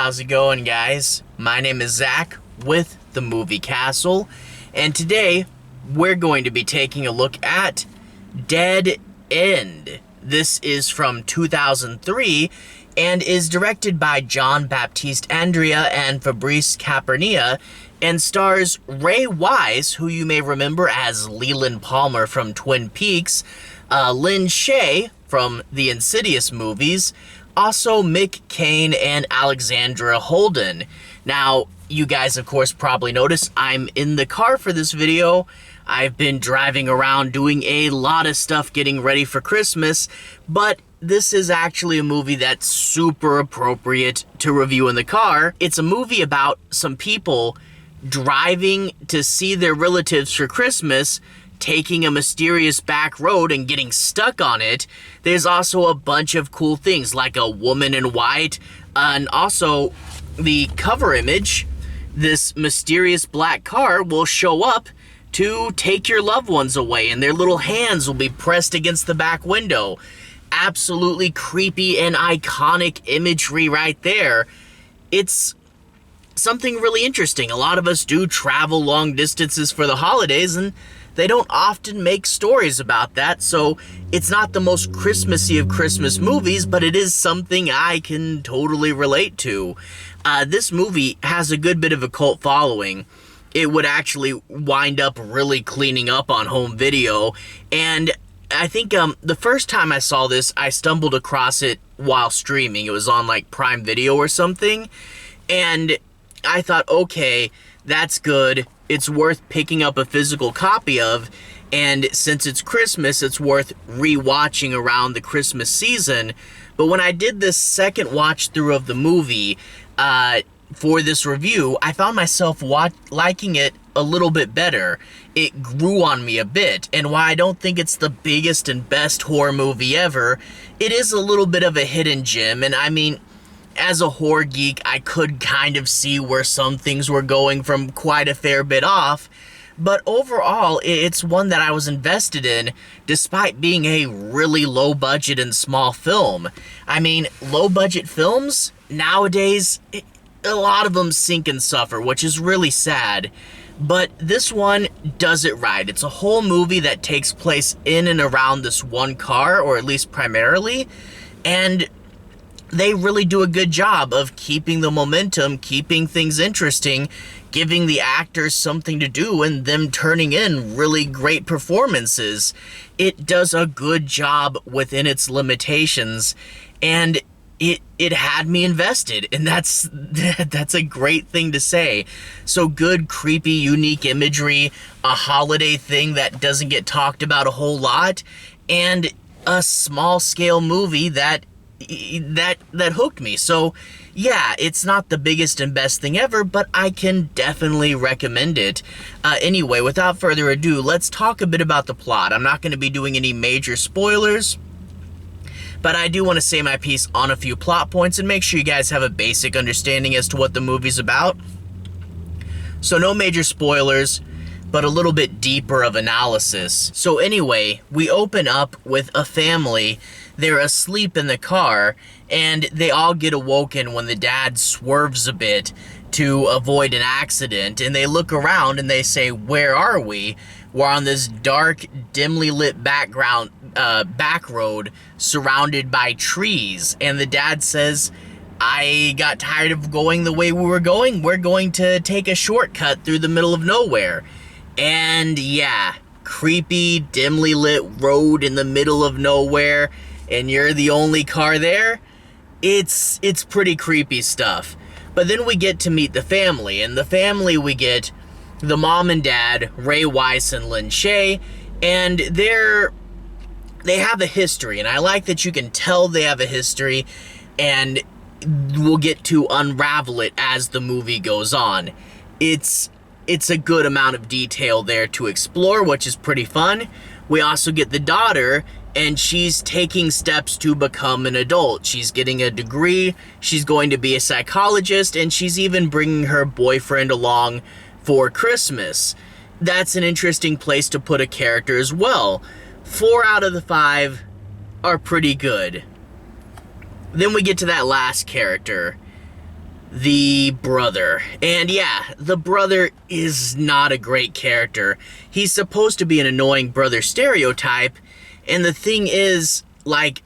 how's it going, guys? My name is Zach with the Movie Castle, and today we're going to be taking a look at Dead End. This is from 2003 and is directed by Jean-Baptiste, Andrea, and Fabrice and stars Ray Wise, who you may remember as Leland Palmer from Twin Peaks, Lin Shaye from the Insidious movies, also Mick, Cain, and Alexandra Holden. Now, you guys, of course, probably noticed I'm in the car for this video. I've been driving around doing a lot of stuff getting ready for Christmas, but this is actually a movie that's super appropriate to review in the car. It's a movie about some people driving to see their relatives for Christmas, taking a mysterious back road and getting stuck on it. There's also a bunch of cool things like a woman in white, and also the cover image, this mysterious black car will show up to take your loved ones away, and their little hands will be pressed against the back window. Absolutely creepy and iconic imagery right there. It's something really interesting. A lot of us do travel long distances for the holidays, and they don't often make stories about that, so it's not the most Christmassy of Christmas movies, but it is something I can totally relate to. This movie has a good bit of a cult following. It would actually wind up really cleaning up on home video, and I think the first time I saw this, I stumbled across it while streaming. It was on like Prime Video or something, and I thought, okay, that's good. It's worth picking up a physical copy of, and since it's Christmas, it's worth re-watching around the Christmas season. But when I did this second watch through of the movie for this review, I found myself liking it a little bit better. It grew on me a bit, and while I don't think it's the biggest and best horror movie ever, it is a little bit of a hidden gem. And I mean, as a horror geek, I could kind of see where some things were going from quite a fair bit off, but overall, it's one that I was invested in, despite being a really low budget and small film. I mean, low budget films, nowadays, a lot of them sink and suffer, which is really sad, but this one does it right. It's a whole movie that takes place in and around this one car, or at least primarily, and they really do a good job of keeping the momentum, keeping things interesting, giving the actors something to do, and them turning in really great performances. It does a good job within its limitations, and it had me invested, and that's a great thing to say. So good, creepy, unique imagery, a holiday thing that doesn't get talked about a whole lot, and a small-scale movie that hooked me. So yeah, it's not the biggest and best thing ever, but I can definitely recommend it. Anyway, without further ado, let's talk a bit about the plot. I'm not going to be doing any major spoilers, but I do want to say my piece on a few plot points and make sure you guys have a basic understanding as to what the movie's about. So no major spoilers, but a little bit deeper of analysis. So anyway, we open up with a family. They're asleep in the car, and they all get awoken when the dad swerves a bit to avoid an accident, and they look around and they say, "Where are we?" We're on this dark, dimly lit back road surrounded by trees, and the dad says, "I got tired of going the way we were going. We're going to take a shortcut through the middle of nowhere." And yeah, creepy, dimly lit road in the middle of nowhere, and you're the only car there. It's pretty creepy stuff. But then we get to meet the family, and the family we get the mom and dad, Ray Wise and Lin Shaye, and they have a history, and I like that you can tell they have a history, and we'll get to unravel it as the movie goes on. It's a good amount of detail there to explore, which is pretty fun. We also get the daughter, and she's taking steps to become an adult. She's getting a degree, she's going to be a psychologist, and she's even bringing her boyfriend along for Christmas. That's an interesting place to put a character as well. 4 out of the 5 are pretty good. Then we get to that last character. the brother. And yeah, the brother is not a great character. He's supposed to be an annoying brother stereotype, and the thing is, like,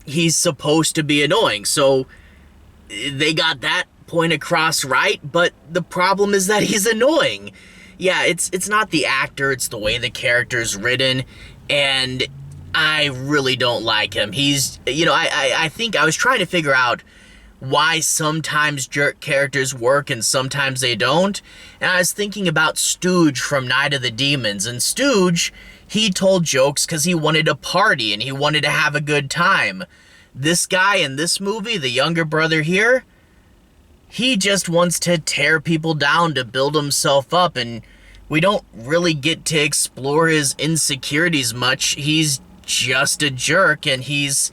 he's supposed to be annoying, so they got that point across right, but the problem is that he's annoying. Yeah, it's not the actor, it's the way the character's written, and I really don't like him. He's, I think I was trying to figure out why sometimes jerk characters work and sometimes they don't. And I was thinking about Stooge from Night of the Demons. And Stooge, he told jokes because he wanted to party and he wanted to have a good time. This guy in this movie, the younger brother here, he just wants to tear people down to build himself up, and we don't really get to explore his insecurities much. He's just a jerk, and he's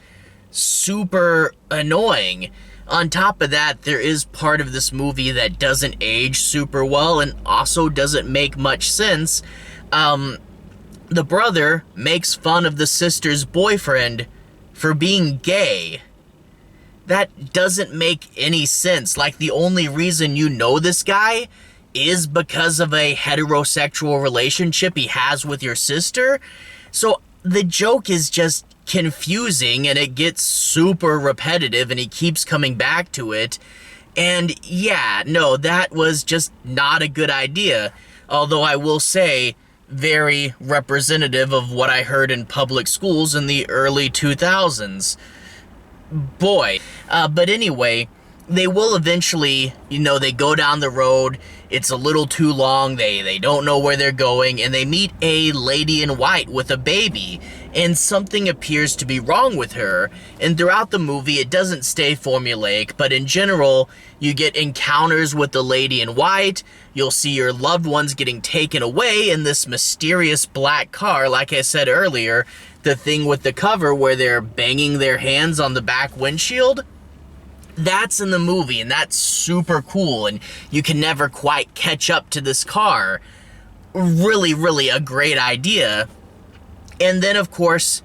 super annoying. On top of that, there is part of this movie that doesn't age super well and also doesn't make much sense. The brother makes fun of the sister's boyfriend for being gay. That doesn't make any sense. Like, the only reason you know this guy is because of a heterosexual relationship he has with your sister. So the joke is just confusing, and it gets super repetitive, and he keeps coming back to it. And yeah, no, that was just not a good idea. Although I will say, very representative of what I heard in public schools in the early 2000s. Boy. But anyway, they will eventually, they go down the road. It's a little too long. They don't know where they're going, and they meet a lady in white with a baby, and something appears to be wrong with her. And throughout the movie, it doesn't stay formulaic, but in general, you get encounters with the lady in white. You'll see your loved ones getting taken away in this mysterious black car. Like I said earlier, the thing with the cover where they're banging their hands on the back windshield, that's in the movie, and that's super cool, and you can never quite catch up to this car. Really, really a great idea. And then, of course,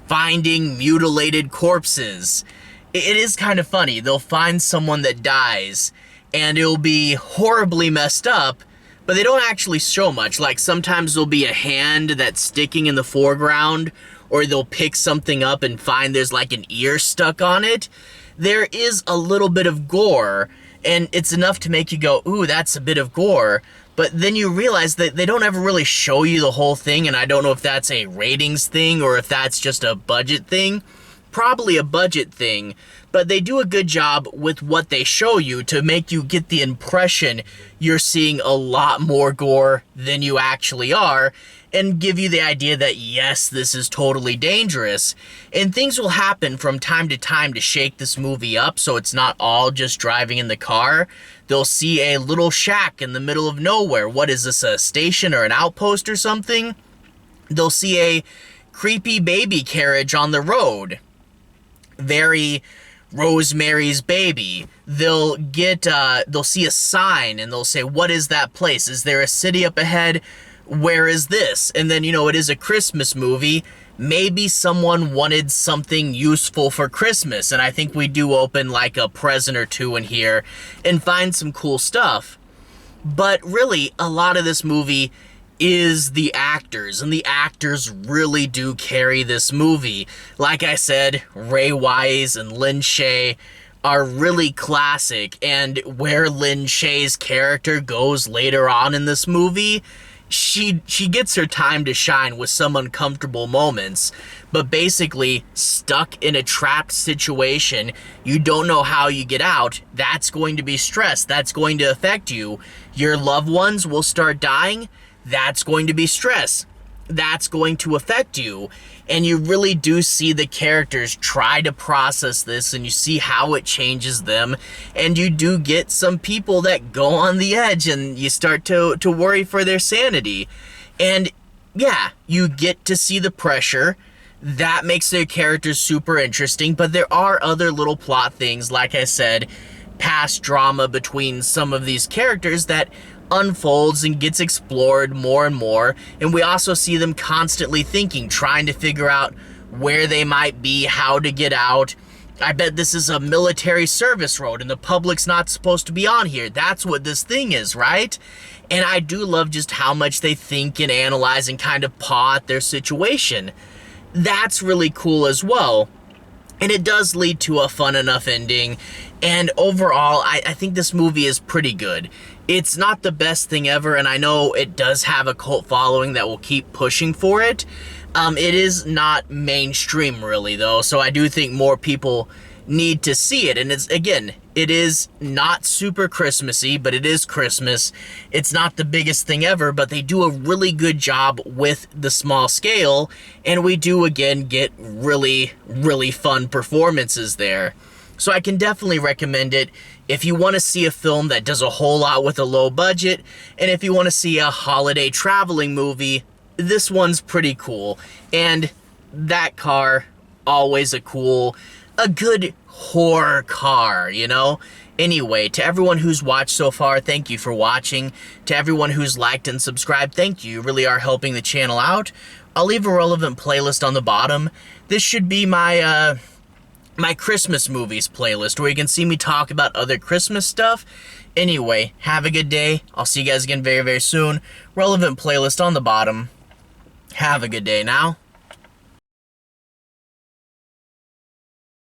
finding mutilated corpses. It is kind of funny. They'll find someone that dies, and it'll be horribly messed up, but they don't actually show much. Like, sometimes there'll be a hand that's sticking in the foreground, or they'll pick something up and find there's like an ear stuck on it. There is a little bit of gore, and it's enough to make you go, ooh, that's a bit of gore. But then you realize that they don't ever really show you the whole thing, and I don't know if that's a ratings thing or if that's just a budget thing. Probably a budget thing, but they do a good job with what they show you to make you get the impression you're seeing a lot more gore than you actually are, and give you the idea that, yes, this is totally dangerous. And things will happen from time to time to shake this movie up, so it's not all just driving in the car. They'll see a little shack in the middle of nowhere. What is this, a station or an outpost or something? They'll see a creepy baby carriage on the road. Very Rosemary's Baby. They'll see a sign, and they'll say, what is that place? Is there a city up ahead? Where is this? And then, it is a Christmas movie. Maybe someone wanted something useful for Christmas, and I think we do open like a present or two in here and find some cool stuff. But really, a lot of this movie is the actors, and the actors really do carry this movie. Like I said, Ray Wise and Lin Shaye are really classic, and where Lin Shaye's character goes later on in this movie, she gets her time to shine with some uncomfortable moments, but basically stuck in a trapped situation, you don't know how you get out. That's going to be stress. That's going to affect you. Your loved ones will start dying. That's going to be stress. That's going to affect you. And you really do see the characters try to process this, and you see how it changes them. And you do get some people that go on the edge, and you start to worry for their sanity. And yeah, you get to see the pressure. That makes their characters super interesting, but there are other little plot things, like I said, past drama between some of these characters that unfolds and gets explored more and more, and we also see them constantly thinking, trying to figure out where they might be, how to get out, I bet this is a military service road and the public's not supposed to be on here. That's what this thing is, right? And I do love just how much they think and analyze and kind of paw at their situation. That's really cool as well. And it does lead to a fun enough ending. And overall, I think this movie is pretty good. It's not the best thing ever, and I know it does have a cult following that will keep pushing for it. It is not mainstream, really, though, so I do think more people need to see it. And it is not super Christmassy, but it is Christmas. It's not the biggest thing ever, but they do a really good job with the small scale, and we do, again, get really, really fun performances there. So I can definitely recommend it if you want to see a film that does a whole lot with a low budget, and if you want to see a holiday traveling movie. This one's pretty cool. And that car, always a good horror car, you know? Anyway, to everyone who's watched so far, thank you for watching. To everyone who's liked and subscribed, thank you. You really are helping the channel out. I'll leave a relevant playlist on the bottom. This should be my Christmas movies playlist, where you can see me talk about other Christmas stuff. Anyway, have a good day. I'll see you guys again very, very soon. Relevant playlist on the bottom. Have a good day now.